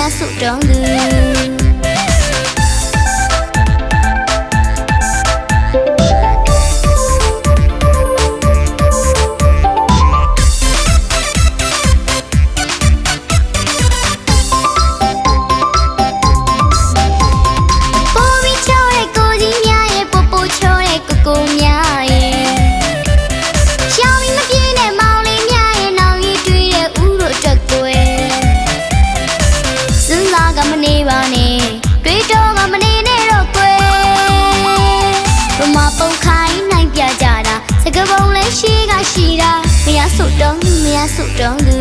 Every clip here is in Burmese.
များစုတော်သူရှိတာမရစုတော်သူမရစုတော်သူ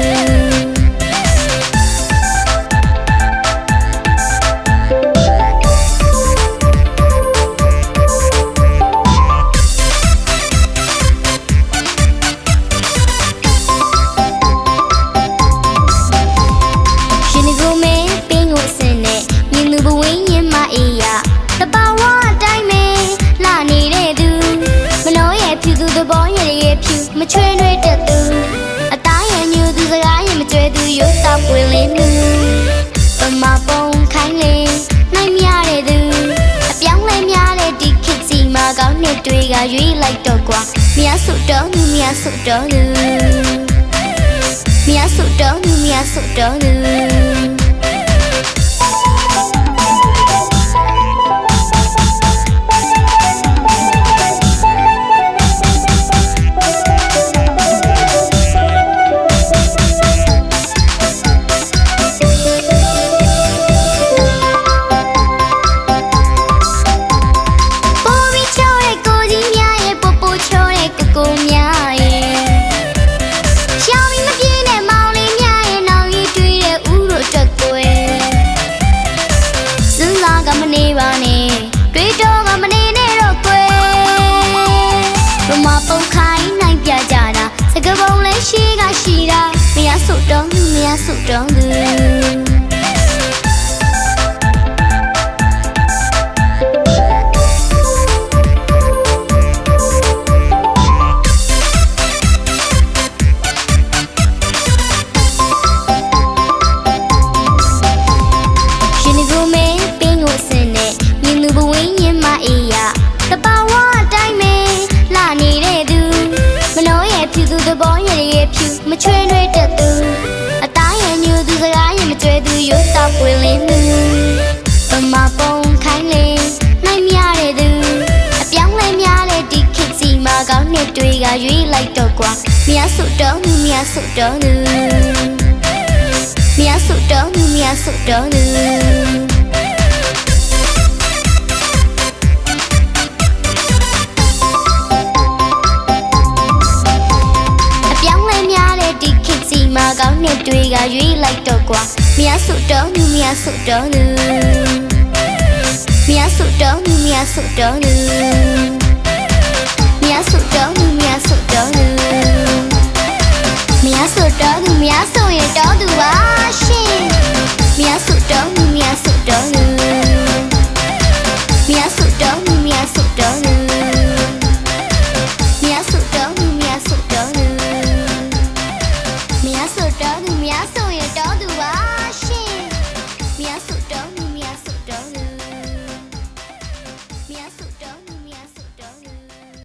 ရှင်ကိုမဲပင်းကိုစင်နဲ့မြင်သူဘဝင်းရင်မအေးရတဘာဝအတိုင်းပဲလာနေတဲ့သူမလို့ရဲ့ဖြူသူသဘောရဲ့ဖြူမချွေးနွေးတတ်သူအသားရညူသူစကားရင်မကြွယ်သူရုပ်သားပွင့်လင်းသူပမာပုံခိုင်းလေနိုင်မြတဲ့သူအပြောင်းလဲများတဲ့ဒီခေတ်စီမှာကောင်းတဲ့တွေကရွေးလိုက်တော့ကွာမြတ်စုတော်သူမြတ်စုတော်သူမြတ်စုတော်သူမြတ်စုတော်သူရှိတာမရစုတော်သူမရစုတော်သူရှင်ကိုမဲပင်းကိုစင်နဲ့မြင်သူဘဝင်းရင်မအေးရတဘာဝအတိုင်းပဲလာနေတဲ့သူမလို့ရဲ့ဖြူသူသဘောရဲ့ဖြူမချွေးနွေးတတ်သူအသားရညူသူစကားရင်မကြွယ်သူရုပ်သားပွင့်လင်းသူပမာပုံခိုင်းလေနိုင်မြတဲ့သူအပြောင်းလဲများတဲ့ဒီခေတ်စီမှာကောင်းတဲ့တွေကရွေးလိုက်တော့ကွာမြတ်စုတော်သူမြတ်စုတော်သူမြတ်စုတော်သူမြတ်စုတော်သူကောင်းတဲ့တွေကရွေးလိုက်တော့ကွာမြတ်စုတော်သူမြတ်စုတော်သူမြတ်စုတော်သူမြတ်စုတော်သူမြတ်စုတော်သူမြတ်စုတော်သူမြတ်စုတော်သူမြတ်စုရဲ့တော်သူပါရှင်